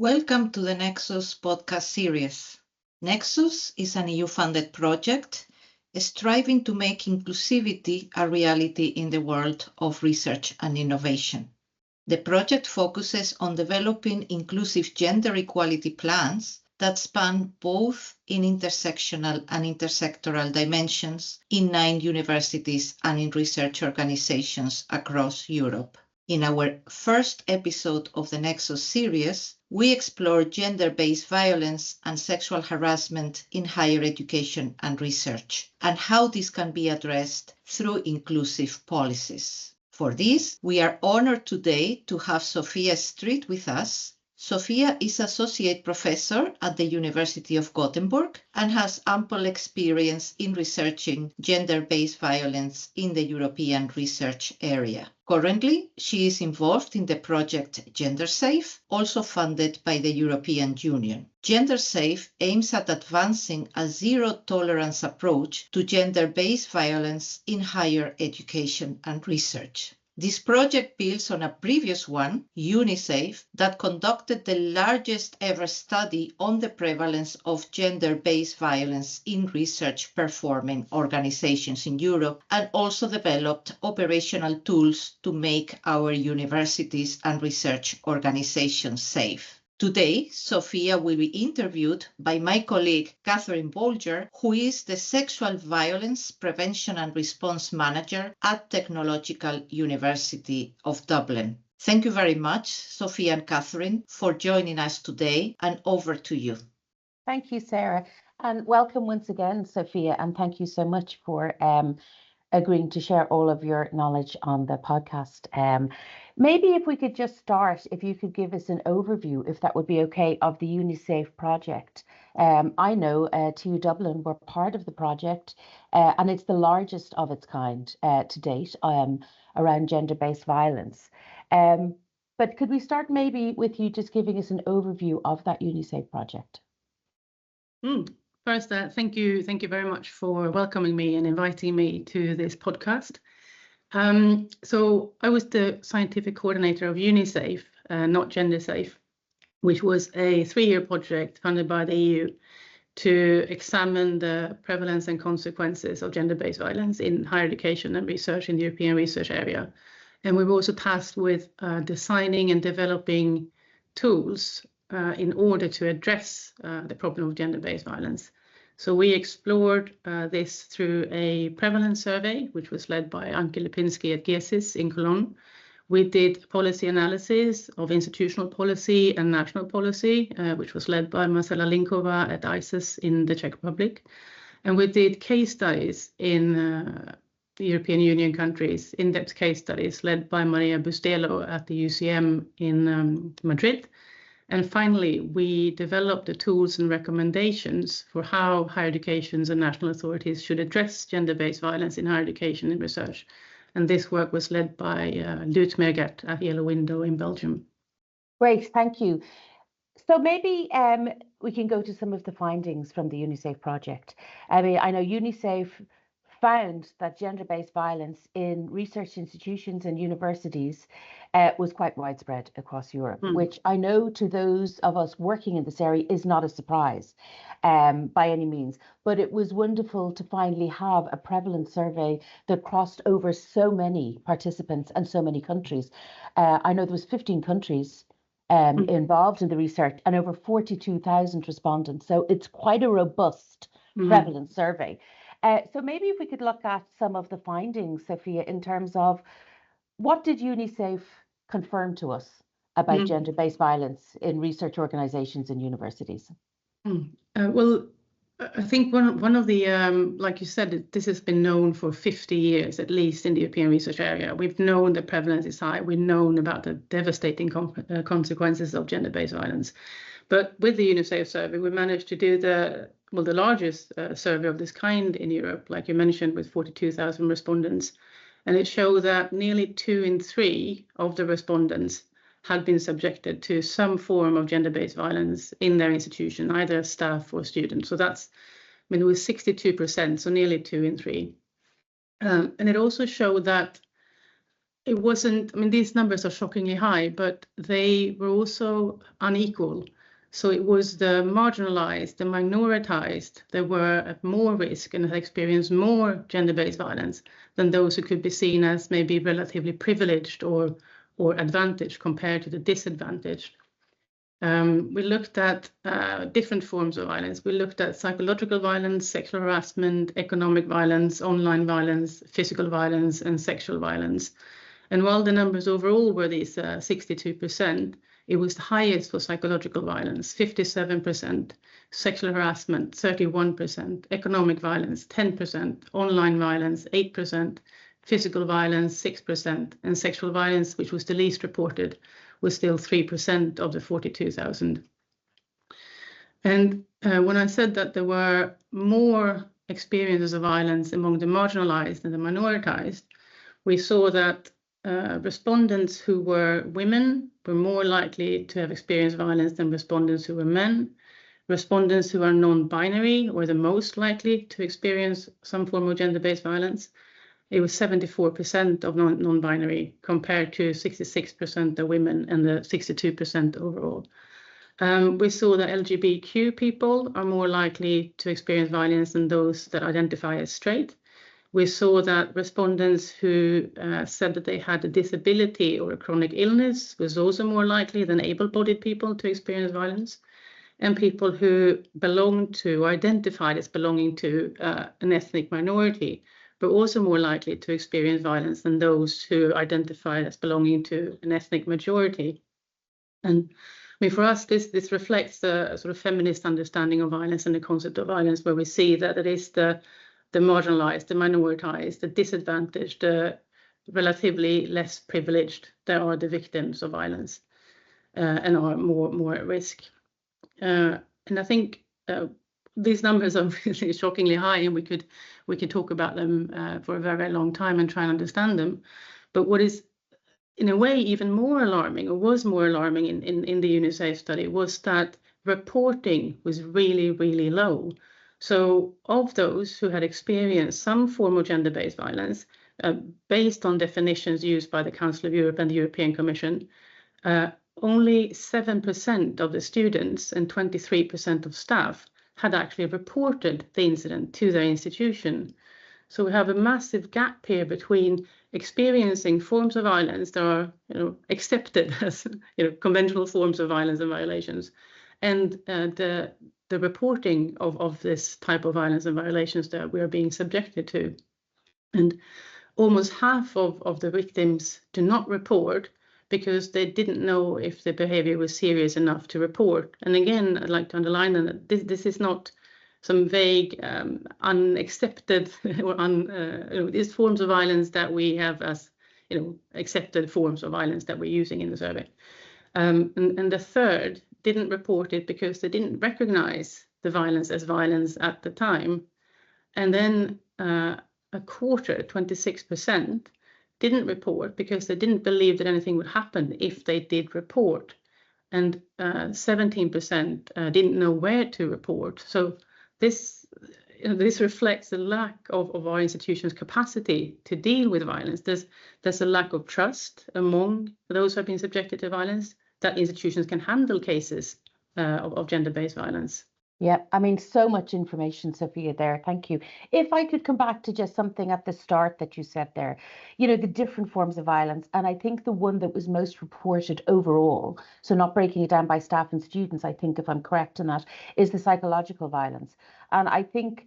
Welcome to the Nexus podcast series. Nexus is an EU-funded project striving to make inclusivity a reality in the world of research and innovation. The project focuses on developing inclusive gender equality plans that span both in intersectional and intersectoral dimensions in 9 universities and in research organizations across Europe. In our first episode of the Nexus series, we explore gender-based violence and sexual harassment in higher education and research, and how this can be addressed through inclusive policies. For this, we are honored today to have Sofia Strid with us. Sofia is Associate Professor at the University of Gothenburg and has ample experience in researching gender-based violence in the European research area. Currently, she is involved in the project Gender Safe, also funded by the European Union. Gender Safe aims at advancing a zero-tolerance approach to gender-based violence in higher education and research. This project builds on a previous one, UNISAFE, that conducted the largest ever study on the prevalence of gender-based violence in research-performing organizations in Europe, and also developed operational tools to make our universities and research organizations safe. Today, Sofia will be interviewed by my colleague Catherine Bolger, who is the Sexual Violence Prevention and Response Manager at Technological University of Dublin. Thank you very much, Sofia and Catherine, for joining us today, and over to you. Thank you, Sarah, and welcome once again, Sofia, and thank you so much for agreeing to share all of your knowledge on the podcast. Maybe if we could just start, if you could give us an overview, if that would be okay, of the UNISAFE project. I know TU Dublin were part of the project, and it's the largest of its kind to date around gender-based violence. But could we start maybe with you just giving us an overview of that UNISAFE project? First, thank you very much for welcoming me and inviting me to this podcast. So I was the scientific coordinator of UNISAFE, not Gender Safe, which was a 3-year project funded by the EU to examine the prevalence and consequences of gender-based violence in higher education and research in the European research area. And we were also tasked with designing and developing tools in order to address the problem of gender-based violence. So we explored this through a prevalence survey, which was led by Anke Lipinski at GESIS in Cologne. We did policy analysis of institutional policy and national policy, which was led by Marcela Linkova at ISIS in the Czech Republic. And we did case studies in the European Union countries, in-depth case studies led by Maria Bustelo at the UCM in Madrid. And finally, we developed the tools and recommendations for how higher educations and national authorities should address gender-based violence in higher education and research. And this work was led by Lut Mergert at Yellow Window in Belgium. Great, thank you. So maybe we can go to some of the findings from the UNISAFE project. I mean, I know UNISAFE found that gender-based violence in research institutions and universities was quite widespread across Europe, which I know to those of us working in this area is not a surprise by any means. But it was wonderful to finally have a prevalence survey that crossed over so many participants and so many countries. I know there was 15 countries involved in the research and over 42,000 respondents. So it's quite a robust prevalence survey. So maybe if we could look at some of the findings, Sofia, in terms of what did UNISAFE confirm to us about gender-based violence in research organizations and universities? Well, I think one of the, like you said, this has been known for 50 years, at least in the European research area. We've known the prevalence is high. We've known about the devastating consequences of gender-based violence. But with the UNISAFE survey, we managed to do the largest survey of this kind in Europe, like you mentioned, with 42,000 respondents. And it showed that nearly 2 in 3 of the respondents had been subjected to some form of gender-based violence in their institution, either staff or students. So that's, I mean, it was 62%, so nearly 2 in 3. And it also showed that it wasn't, I mean, these numbers are shockingly high, but they were also unequal. So it was the marginalized, the minoritized that were at more risk and had experienced more gender-based violence than those who could be seen as maybe relatively privileged or advantaged compared to the disadvantaged. We looked at different forms of violence. We looked at psychological violence, sexual harassment, economic violence, online violence, physical violence, and sexual violence. And while the numbers overall were these 62%, it was the highest for psychological violence, 57%, sexual harassment, 31%, economic violence, 10%, online violence, 8%, physical violence, 6%, and sexual violence, which was the least reported, was still 3% of the 42,000. And when I said that there were more experiences of violence among the marginalized and the minoritized, we saw that respondents who were women were more likely to have experienced violence than respondents who were men. Respondents who are non-binary were the most likely to experience some form of gender-based violence. It was 74% of non-binary compared to 66% of women and the 62% overall. We saw that LGBTQ people are more likely to experience violence than those that identify as straight. We saw that respondents who said that they had a disability or a chronic illness was also more likely than able-bodied people to experience violence. And people who belonged to, identified as belonging to an ethnic minority were also more likely to experience violence than those who identified as belonging to an ethnic majority. And I mean, for us, this reflects the sort of feminist understanding of violence and the concept of violence, where we see that it is the marginalized, the minoritized, the disadvantaged, the relatively less privileged that are the victims of violence and are more at risk. And I think these numbers are really shockingly high, and we could talk about them for a very, very long time and try and understand them. But what is in a way even more alarming, or was more alarming in the UNICEF study, was that reporting was really, really low. So of those who had experienced some form of gender-based violence, based on definitions used by the Council of Europe and the European Commission, only 7% of the students and 23% of staff had actually reported the incident to their institution. So we have a massive gap here between experiencing forms of violence that are, accepted as, conventional forms of violence and violations, and the reporting of this type of violence and violations that we are being subjected to. And almost half of the victims do not report because they didn't know if the behavior was serious enough to report. And again, I'd like to underline that this is not some vague, unaccepted, or these forms of violence that we have as, accepted forms of violence that we're using in the survey. And the third didn't report it because they didn't recognize the violence as violence at the time. And then a quarter, 26%, didn't report because they didn't believe that anything would happen if they did report. And 17% didn't know where to report. So this reflects the lack of our institution's capacity to deal with violence. There's a lack of trust among those who have been subjected to violence that institutions can handle cases of gender-based violence. Yeah, I mean, so much information, Sofia, there. Thank you. If I could come back to just something at the start that you said there, the different forms of violence. And I think the one that was most reported overall, so not breaking it down by staff and students, I think, if I'm correct in that, is the psychological violence. And I think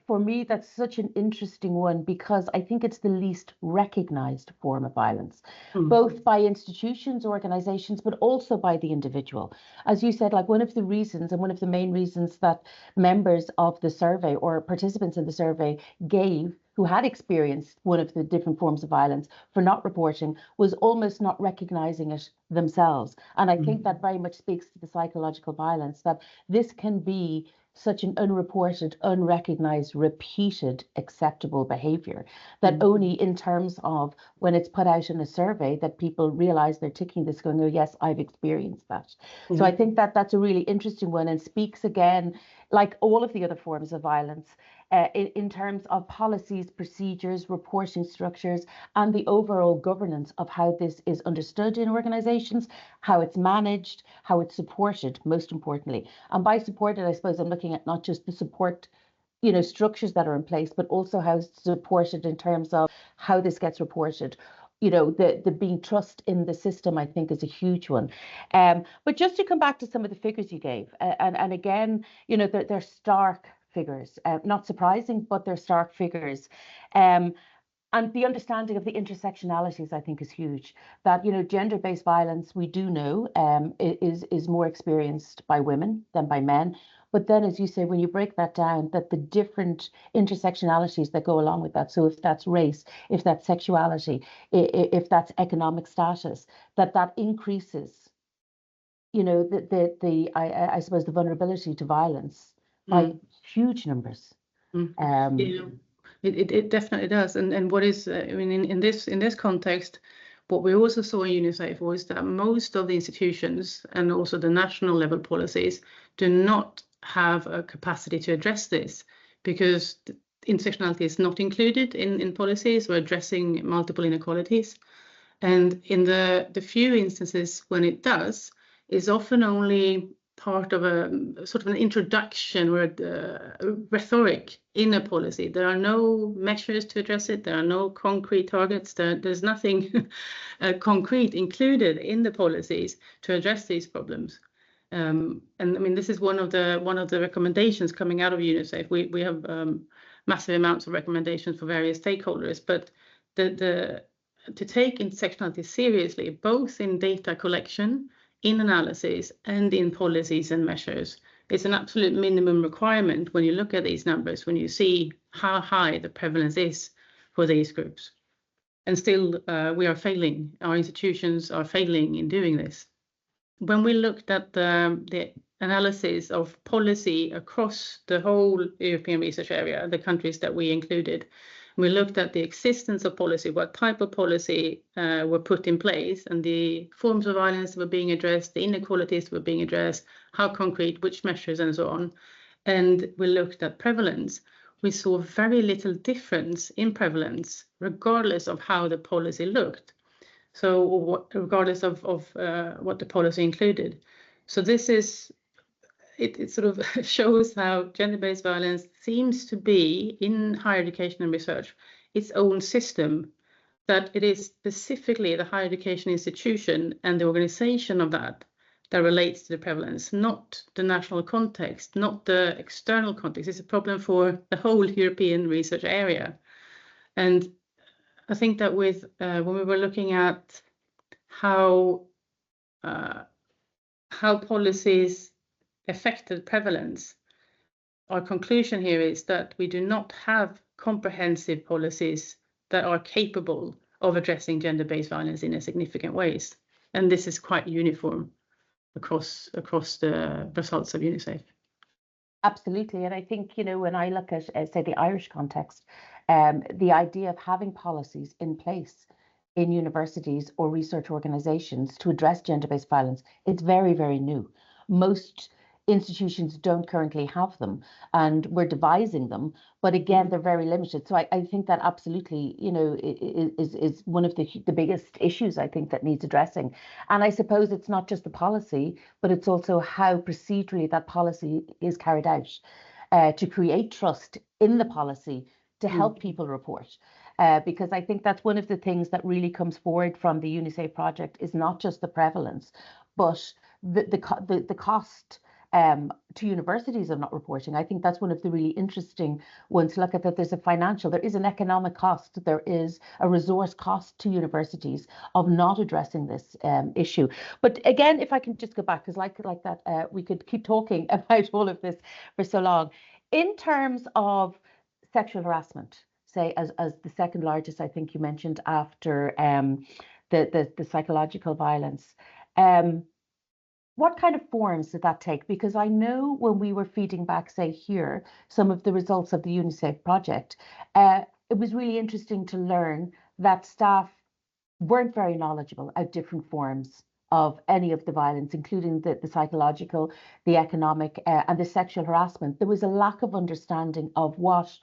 for me, that's such an interesting one because I think it's the least recognized form of violence, both by institutions, organizations, but also by the individual. As you said, like one of the reasons and one of the main reasons that members of the survey or participants in the survey gave who had experienced one of the different forms of violence for not reporting was almost not recognizing it themselves. And I think that very much speaks to the psychological violence, that this can be such an unreported, unrecognized, repeated, acceptable behavior that only in terms of when it's put out in a survey that people realize they're ticking this going, oh, yes, I've experienced that. So I think that that's a really interesting one and speaks again, like all of the other forms of violence, in terms of policies, procedures, reporting structures, and the overall governance of how this is understood in organizations organizations, how it's managed, how it's supported, most importantly. And by supported, I suppose I'm looking at not just the support, structures that are in place, but also how it's supported in terms of how this gets reported. The being trust in the system, I think, is a huge one. But just to come back to some of the figures you gave, and again, they're stark figures, not surprising, but they're stark figures. And the understanding of the intersectionalities, I think, is huge. That, gender-based violence, we do know, is more experienced by women than by men. But then, as you say, when you break that down, that the different intersectionalities that go along with that, so if that's race, if that's sexuality, if that's economic status, that increases, I suppose the vulnerability to violence by huge numbers. Yeah. It definitely does, and what is I mean in this context, what we also saw in UNICEF was that most of the institutions and also the national level policies do not have a capacity to address this, because intersectionality is not included in policies or addressing multiple inequalities, and in the few instances when it does, is often only part of a sort of an introduction or a rhetoric in a policy. There are no measures to address it. There are no concrete targets. There's nothing concrete included in the policies to address these problems. And I mean, this is one of the recommendations coming out of UNICEF. We have massive amounts of recommendations for various stakeholders, but to take intersectionality seriously, both in data collection, in analysis, and in policies and measures, it's an absolute minimum requirement when you look at these numbers, when you see how high the prevalence is for these groups. And still, we are failing. Our institutions are failing in doing this. When we looked at the analysis of policy across the whole European research area, the countries that we included, we looked at the existence of policy, what type of policy were put in place, and the forms of violence were being addressed, the inequalities were being addressed, how concrete, which measures, and so on. And we looked at prevalence. We saw very little difference in prevalence, regardless of how the policy looked. So regardless of what the policy included. So this is, it sort of shows how gender-based violence seems to be in higher education and research its own system, that it is specifically the higher education institution and the organization of that relates to the prevalence, not the national context, not the external context. It's a problem for the whole European research area. And I think that with when we were looking at how policies affected prevalence, our conclusion here is that we do not have comprehensive policies that are capable of addressing gender-based violence in a significant ways, and this is quite uniform across the results of UNICEF. Absolutely, and I think when I look at say the Irish context, the idea of having policies in place in universities or research organizations to address gender-based violence, it's very, very new. Most institutions don't currently have them, and we're devising them, but again, they're very limited. So I think that absolutely, is one of the biggest issues I think that needs addressing. And I suppose it's not just the policy, but it's also how procedurally that policy is carried out to create trust in the policy to help people report. Because I think that's one of the things that really comes forward from the UNICEF project is not just the prevalence, but the cost to universities of not reporting. I think that's one of the really interesting ones to look at, that there is an economic cost, there is a resource cost to universities of not addressing this issue. But again, if I can just go back, because like that, we could keep talking about all of this for so long. In terms of sexual harassment, say as the second largest, I think you mentioned after the psychological violence. What kind of forms did that take? Because I know when we were feeding back, say here, some of the results of the UNICEF project, it was really interesting to learn that staff weren't very knowledgeable of different forms of any of the violence, including the psychological, the economic, and the sexual harassment. There was a lack of understanding of what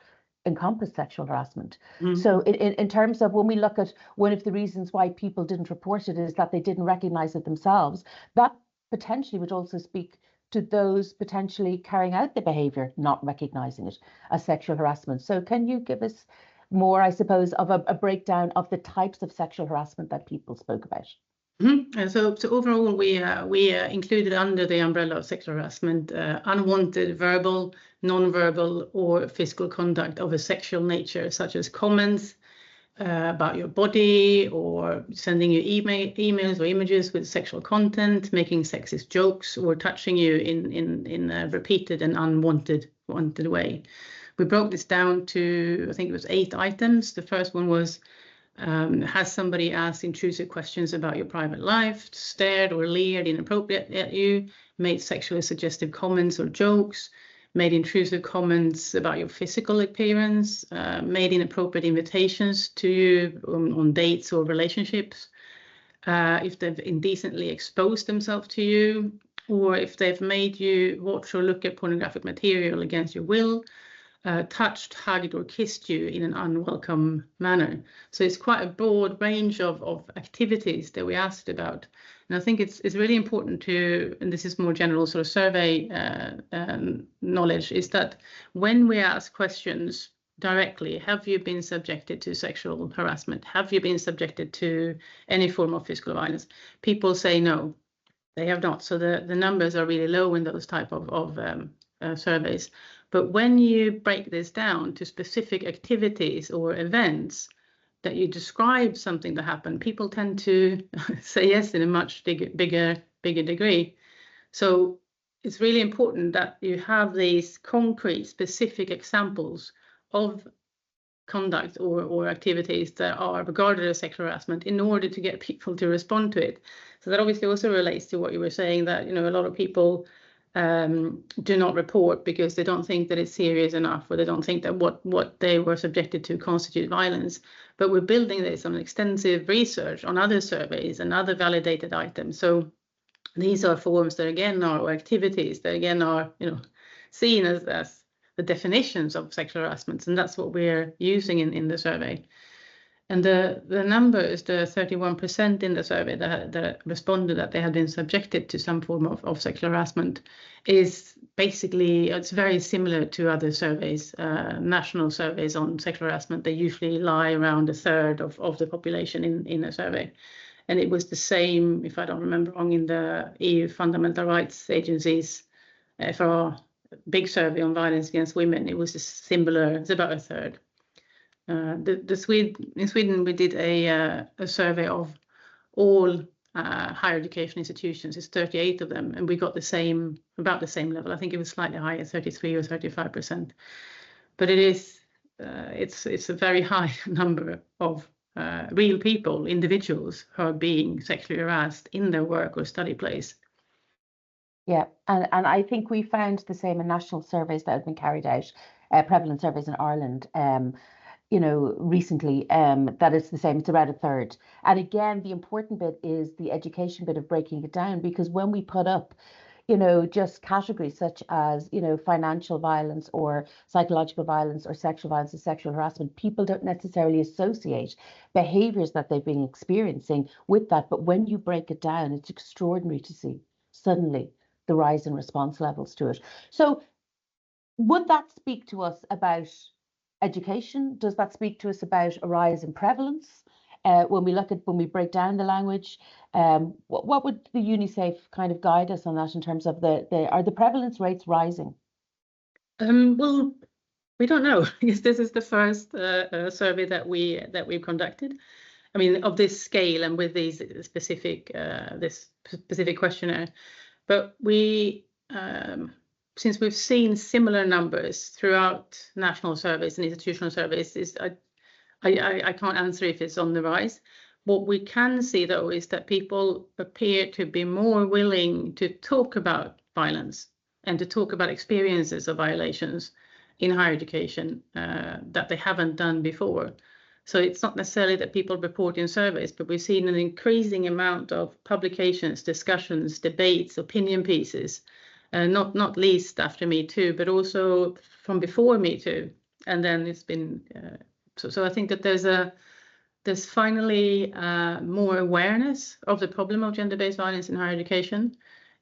encompass sexual harassment. Mm-hmm. So in terms of when we look at one of the reasons why people didn't report it is that they didn't recognize it themselves, that potentially would also speak to those potentially carrying out the behavior, not recognizing it as sexual harassment. So can you give us more, I suppose, of a breakdown of the types of sexual harassment that people spoke about? Mm-hmm. So overall, we included under the umbrella of sexual harassment unwanted verbal, non-verbal, or physical conduct of a sexual nature, such as comments about your body, or sending you emails or images with sexual content, making sexist jokes, or touching you in a repeated and unwanted way. We broke this down to, I think it was 8 items. The first one was, has somebody asked intrusive questions about your private life, stared or leered inappropriately at you, made sexually suggestive comments or jokes, made intrusive comments about your physical appearance, made inappropriate invitations to you on dates or relationships, if they've indecently exposed themselves to you, or if they've made you watch or look at pornographic material against your will, touched, hugged, or kissed you in an unwelcome manner. So it's quite a broad range of activities that we asked about. And I think it's really important to, and this is more general sort of survey knowledge, is that when we ask questions directly, have you been subjected to sexual harassment? Have you been subjected to any form of physical violence? People say no, they have not. So the numbers are really low in those type of surveys. But when you break this down to specific activities or events that you describe something that happened, people tend to say yes in a much bigger degree. So it's really important that you have these concrete, specific examples of conduct or activities that are regarded as sexual harassment in order to get people to respond to it. So that obviously also relates to what you were saying, that, you know, a lot of people do not report because they don't think that it's serious enough, or they don't think that what they were subjected to constitute violence. But we're building this on extensive research on other surveys and other validated items. So these are forms that again are, or activities that again are, you know, seen as the definitions of sexual harassment, and that's what we're using in the survey. And the numbers, the 31% in the survey that responded that they had been subjected to some form of sexual harassment, is basically, it's very similar to other surveys, national surveys on sexual harassment. They usually lie around a third of the population in a survey. And it was the same, if I don't remember wrong, in the EU Fundamental Rights Agency's for our big survey on violence against women. It was similar, it's about a third. In Sweden, we did a survey of all higher education institutions. It's 38 of them, and we got about the same level. I think it was slightly higher, 33 or 35%. But it is, it's a very high number of real people, individuals, who are being sexually harassed in their work or study place. Yeah, and I think we found the same in national surveys that have been carried out, prevalent surveys in Ireland, you know, recently, that it's the same. It's around a third. And again, the important bit is the education bit of breaking it down, because when we put up, you know, just categories such as, you know, financial violence or psychological violence or sexual violence and sexual harassment, people don't necessarily associate behaviors that they've been experiencing with that. But when you break it down, it's extraordinary to see suddenly the rise in response levels to it. So would that speak to us about education? Does that speak to us about a rise in prevalence? When we break down the language, what would the UNICEF kind of guide us on that in terms of are the prevalence rates rising? Well, we don't know, because this is the first survey that we've conducted. I mean, of this scale and with these specific this specific questionnaire. But we, since we've seen similar numbers throughout national surveys and institutional surveys, I can't answer if it's on the rise. What we can see, though, is that people appear to be more willing to talk about violence and to talk about experiences of violations in higher education that they haven't done before. So it's not necessarily that people report in surveys, but we've seen an increasing amount of publications, discussions, debates, opinion pieces, not least after Me Too, but also from before Me Too, and then it's been so I think that there's finally more awareness of the problem of gender-based violence in higher education,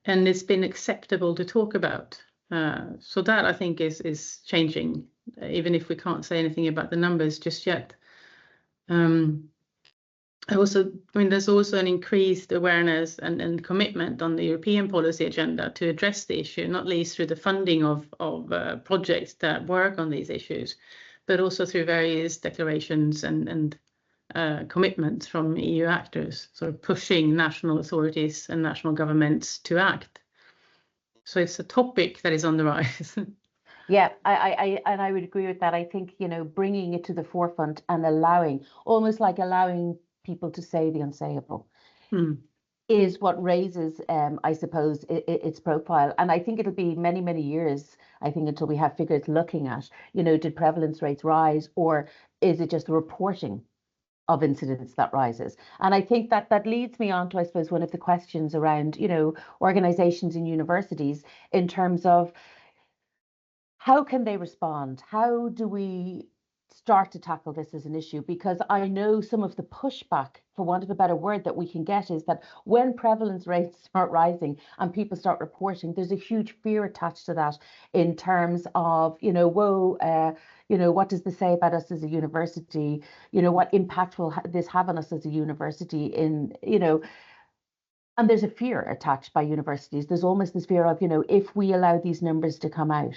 and it's been acceptable to talk about. So that I think is changing, even if we can't say anything about the numbers just yet. There's also an increased awareness and commitment on the European policy agenda to address the issue, not least through the funding of projects that work on these issues, but also through various declarations and commitments from EU actors, sort of pushing national authorities and national governments to act. So it's a topic that is on the rise. Yeah, I would agree with that. I think, bringing it to the forefront and almost like allowing people to say the unsayable is what raises, I suppose, its profile. And I think it'll be many, many years, I think, until we have figures looking at, did prevalence rates rise, or is it just the reporting of incidents that rises? And I think that leads me on to, I suppose, one of the questions around, organizations and universities in terms of how can they respond? How do we start to tackle this as an issue? Because I know some of the pushback, for want of a better word, that we can get is that when prevalence rates start rising and people start reporting, there's a huge fear attached to that in terms of, what does this say about us as a university? What impact will this have on us as a university and there's a fear attached by universities. There's almost this fear of, if we allow these numbers to come out,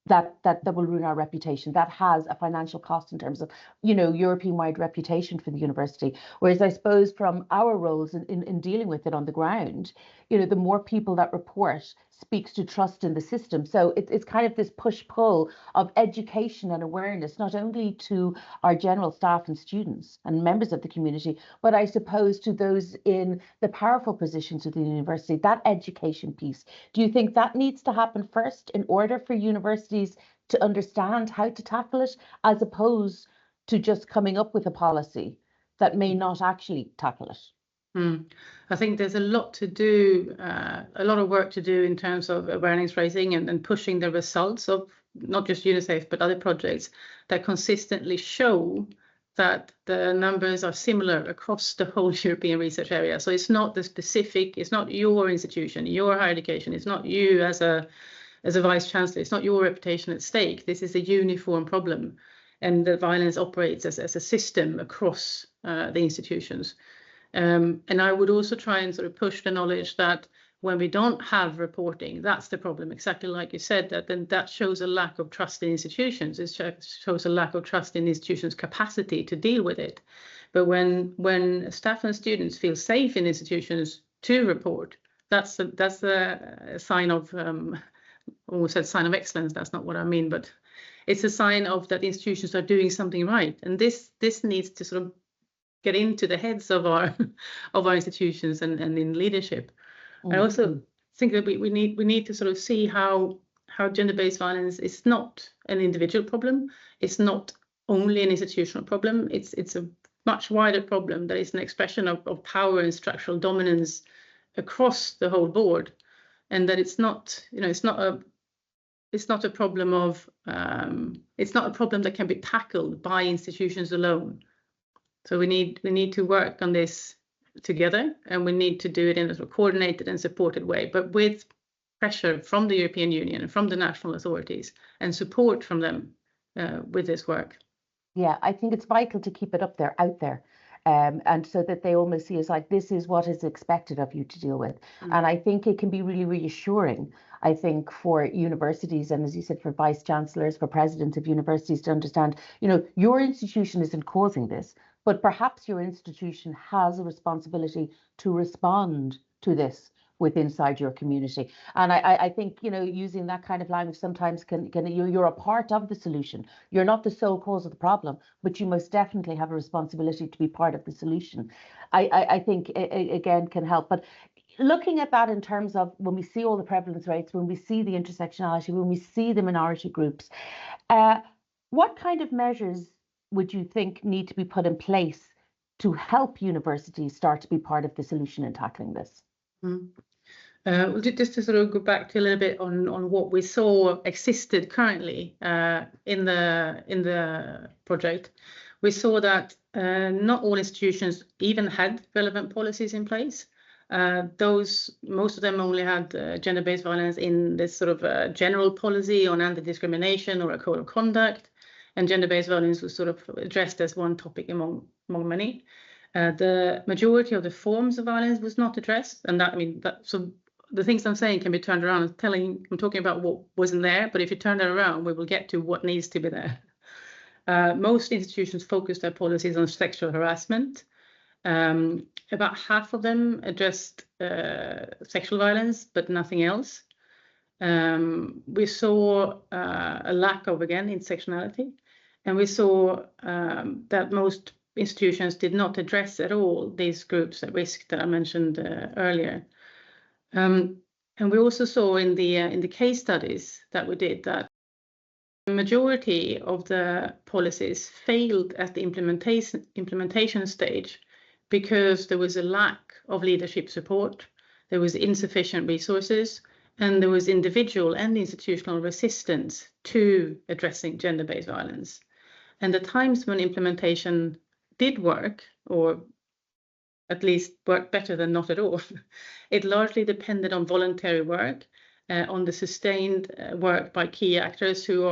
that will ruin our reputation. That has a financial cost in terms of, European-wide reputation for the university. Whereas I suppose from our roles in dealing with it on the ground, the more people that report speaks to trust in the system. So it's kind of this push-pull of education and awareness, not only to our general staff and students and members of the community, but I suppose to those in the powerful positions within the university, that education piece. Do you think that needs to happen first in order for universities to understand how to tackle it, as opposed to just coming up with a policy that may not actually tackle it? I think there's a lot to do, a lot of work to do in terms of awareness raising and pushing the results of not just UNICEF, but other projects that consistently show that the numbers are similar across the whole European research area. So it's not it's not your institution, your higher education, it's not you as a vice chancellor, it's not your reputation at stake. This is a uniform problem, and the violence operates as a system across the institutions. And I would also try and sort of push the knowledge that when we don't have reporting, that's the problem. Exactly like you said, that shows a lack of trust in institutions. It shows a lack of trust in institutions' capacity to deal with it. But when staff and students feel safe in institutions to report, that's a sign of, almost said sign of excellence. That's not what I mean, but it's a sign of that institutions are doing something right. And this needs to sort of get into the heads of our institutions and in leadership. I also think that we need to sort of see how gender-based violence is not an individual problem. It's not only an institutional problem. It's a much wider problem that is an expression of power and structural dominance across the whole board, and that it's not a problem of it's not a problem that can be tackled by institutions alone. So we need to work on this together, and we need to do it in a coordinated and supported way, but with pressure from the European Union and from the national authorities and support from them with this work. Yeah, I think it's vital to keep it out there. And so that they almost see as like, this is what is expected of you to deal with. And I think it can be really reassuring, I think, for universities and, as you said, for vice chancellors, for presidents of universities to understand, your institution isn't causing this, but perhaps your institution has a responsibility to respond to this inside your community. And I think, using that kind of language sometimes you're a part of the solution. You're not the sole cause of the problem, but you most definitely have a responsibility to be part of the solution. I think it again can help. But looking at that in terms of when we see all the prevalence rates, when we see the intersectionality, when we see the minority groups, what kind of measures would you think need to be put in place to help universities start to be part of the solution in tackling this? Just to sort of go back to a little bit on what we saw existed currently in the project, we saw that not all institutions even had relevant policies in place. Most of them only had gender-based violence in this sort of general policy on anti-discrimination or a code of conduct, and gender-based violence was sort of addressed as one topic among many. The majority of the forms of violence was not addressed, and so the things I'm saying can be turned around. I'm talking about what wasn't there, but if you turn that around, we will get to what needs to be there. Most institutions focused their policies on sexual harassment. About half of them addressed sexual violence, but nothing else. We saw a lack of, again, intersectionality, and we saw that most institutions did not address at all these groups at risk that I mentioned earlier. And we also saw in the case studies that we did that the majority of the policies failed at the implementation stage because there was a lack of leadership support, there was insufficient resources, and there was individual and institutional resistance to addressing gender-based violence. And the times when implementation did work, or at least worked better than not at all, it largely depended on voluntary work, on the sustained work by key actors who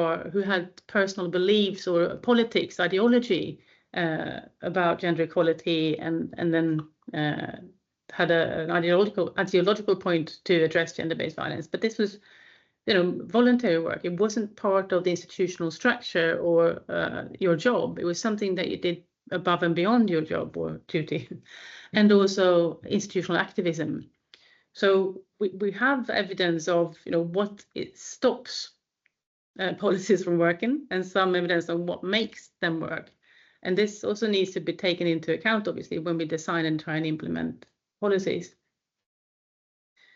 had personal beliefs or politics, ideology about gender equality, and then had an ideological point to address gender-based violence. But this was, voluntary work. It wasn't part of the institutional structure or your job. It was something that you did above and beyond your job or duty, and also institutional activism. So we have evidence of what it stops policies from working, and some evidence on what makes them work. And this also needs to be taken into account, obviously, when we design and try and implement policies.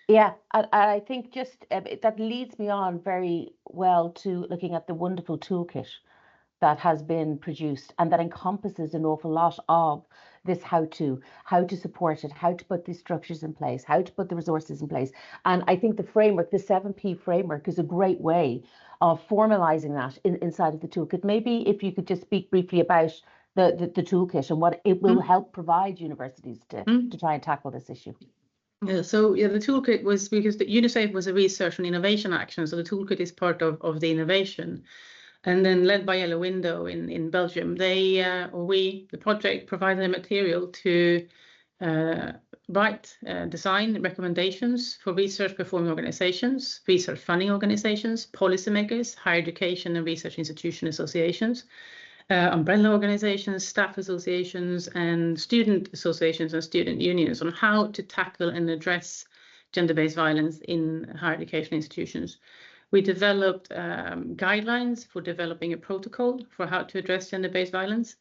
Yeah, I think just that leads me on very well to looking at the wonderful toolkit that has been produced, and that encompasses an awful lot of this how to support it, how to put these structures in place, how to put the resources in place. And I think the framework, the 7P framework, is a great way of formalizing that inside of the toolkit. Maybe if you could just speak briefly about the toolkit and what it will help provide universities to try and tackle this issue. Yeah, so the toolkit was because the UNICEF was a research and innovation action, so the toolkit is part of the innovation. And then led by Yellow Window in Belgium, the project provided the material to write, design recommendations for research performing organizations, research funding organizations, policymakers, higher education and research institution associations, umbrella organizations, staff associations, and student associations and student unions on how to tackle and address gender-based violence in higher education institutions. We developed guidelines for developing a protocol for how to address gender-based violence.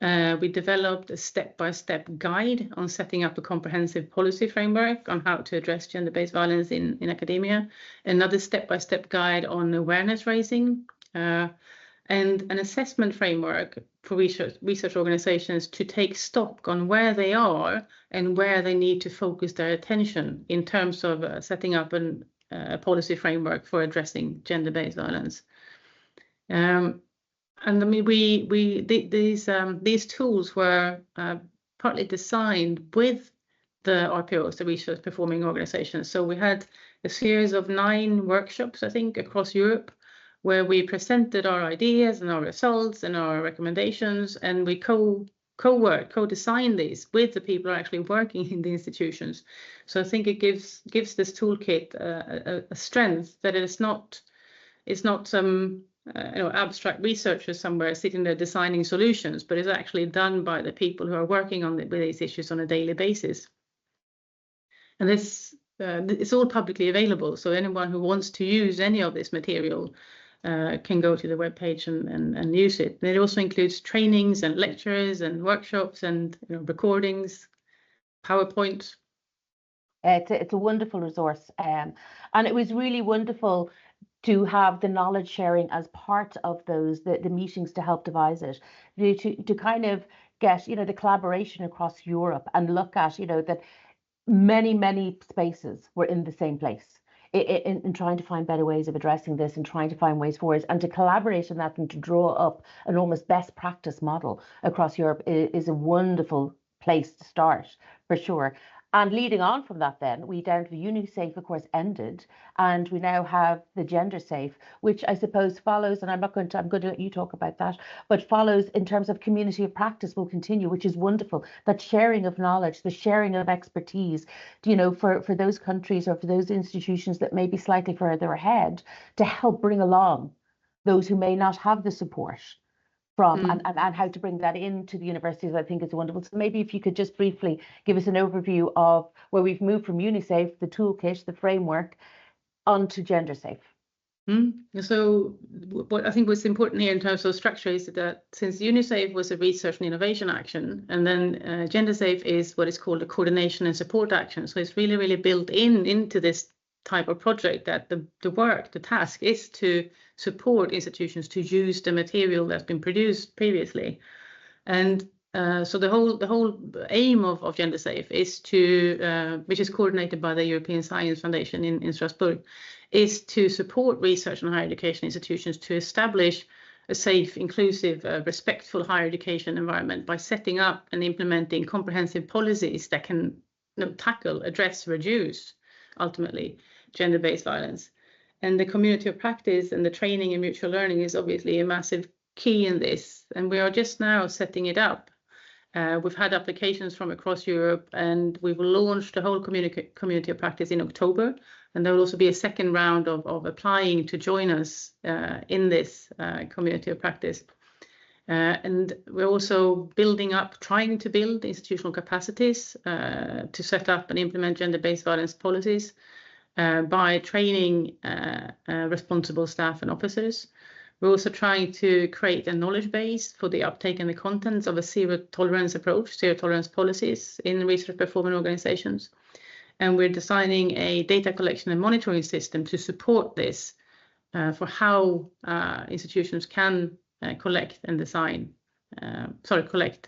We developed a step-by-step guide on setting up a comprehensive policy framework on how to address gender-based violence in academia, another step-by-step guide on awareness raising, and an assessment framework for research organizations to take stock on where they are and where they need to focus their attention in terms of setting up a policy framework for addressing gender-based violence. And I mean, these tools were partly designed with the RPOs, the research performing organizations. So we had a series of 9 workshops, I think, across Europe, where we presented our ideas and our results and our recommendations, and we co-design these with the people who are actually working in the institutions. So I think it gives this toolkit a strength that it's not some abstract researchers somewhere sitting there designing solutions, but it's actually done by the people who are working with these issues on a daily basis. And this it's all publicly available, so anyone who wants to use any of this material can go to the webpage and use it. And it also includes trainings and lectures and workshops and recordings, PowerPoint. It's a wonderful resource, and it was really wonderful to have the knowledge sharing as part of the meetings to help devise it, to kind of get the collaboration across Europe and look at that many spaces were in the same place in trying to find better ways of addressing this and trying to find ways forward and to collaborate on that and to draw up an almost best practice model across Europe is a wonderful place to start, for sure. And leading on from that, then we down to the UniSafe, of course, ended, and we now have the GenderSafe, which I suppose follows. And I'm going to let you talk about that, but follows in terms of community of practice will continue, which is wonderful. That sharing of knowledge, the sharing of expertise, you know, for those countries or for those institutions that may be slightly further ahead, to help bring along those who may not have the support from and how to bring that into the universities, I think is wonderful. So maybe if you could just briefly give us an overview of where we've moved from UniSafe, the toolkit, the framework, onto GenderSafe. So what I think was important here in terms of structure is that since UniSafe was a research and innovation action, and then GenderSafe is what is called a coordination and support action. So it's really built into this type of project that the task is to support institutions to use the material that's been produced previously. And so the whole aim of GenderSafe is to, which is coordinated by the European Science Foundation in Strasbourg, is to support research and higher education institutions to establish a safe, inclusive, respectful higher education environment by setting up and implementing comprehensive policies that can tackle, address, reduce, ultimately, gender-based violence. And the community of practice and the training and mutual learning is obviously a massive key in this. And we are just now setting it up. We've had applications from across Europe, and we will launch the whole community of practice in October. And there will also be a second round of applying to join us in this community of practice. And we're also trying to build institutional capacities to set up and implement gender-based violence policies by training responsible staff and officers. We're also trying to create a knowledge base for the uptake and the contents of a zero tolerance approach, zero tolerance policies in research performing organizations. And we're designing a data collection and monitoring system to support this for how institutions can collect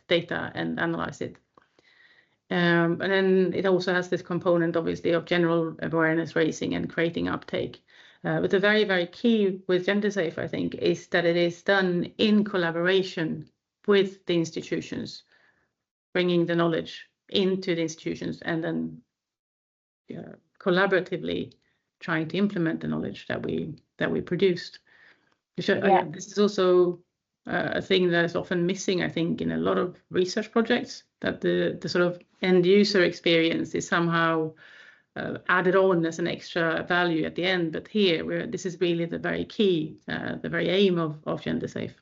data and analyze it. And then it also has this component, obviously, of general awareness raising and creating uptake. But the very key with GenderSafe, I think, is that it is done in collaboration with the institutions, bringing the knowledge into the institutions and then collaboratively trying to implement the knowledge that we produced. This is also a thing that is often missing, I think, in a lot of research projects, that the sort of end user experience is somehow added on as an extra value at the end. But here, this is really the very key, the very aim of GenderSafe.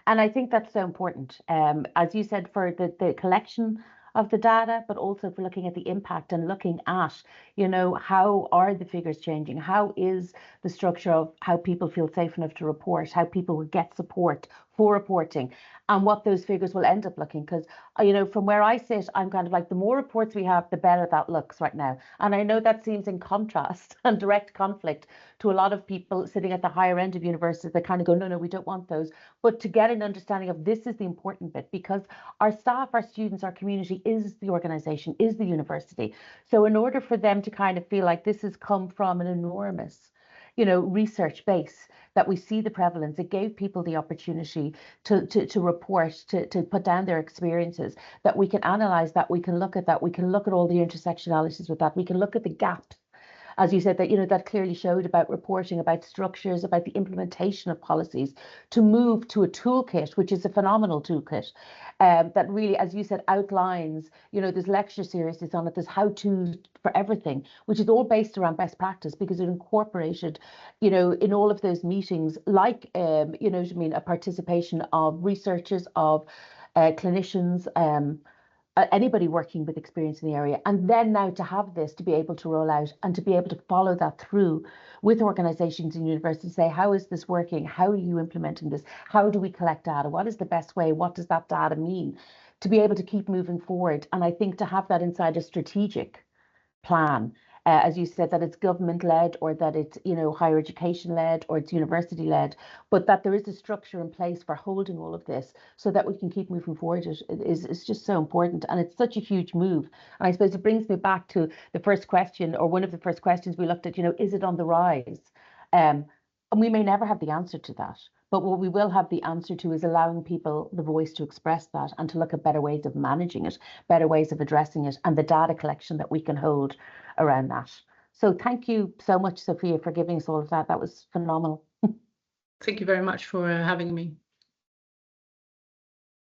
And I think that's so important, as you said, for the collection of the data, but also for looking at the impact and looking at, you know, how are the figures changing? How is the structure of how people feel safe enough to report, how people will get support for reporting, and what those figures will end up looking? Because, you know, from where I sit, I'm kind of like, the more reports we have, the better that looks right now. And I know that seems in contrast and direct conflict to a lot of people sitting at the higher end of universities that kind of go, no, we don't want those. But to get an understanding of this is the important bit, because our staff, our students, our community is the organization, is the university. So in order for them to kind of feel like this has come from an enormous, you know, research base, that we see the prevalence, it gave people the opportunity to report, to put down their experiences, that we can analyze that, we can look at that, we can look at all the intersectionalities with that, we can look at the gaps, as you said, that, you know, that clearly showed about reporting, about structures, about the implementation of policies, to move to a toolkit, which is a phenomenal toolkit, that really, as you said, outlines, you know, there's lecture series on it, there's how-to for everything, which is all based around best practice, because it incorporated, you know, in all of those meetings, like, you know what I mean, a participation of researchers, of clinicians, anybody working with experience in the area. And then now to have this, to be able to roll out and to be able to follow that through with organizations and universities, say, how is this working? How are you implementing this? How do we collect data? What is the best way? What does that data mean? To be able to keep moving forward. And I think to have that inside a strategic plan as you said, that it's government-led or that it's, higher education-led or it's university-led, but that there is a structure in place for holding all of this so that we can keep moving forward. It's just so important, and it's such a huge move. And I suppose it brings me back to the first question, or one of the first questions we looked at, is it on the rise? And we may never have the answer to that. But what we will have the answer to is allowing people the voice to express that and to look at better ways of managing it, better ways of addressing it, and the data collection that we can hold around that. So thank you so much, Sofia, for giving us all of that. That was phenomenal. Thank you very much for having me.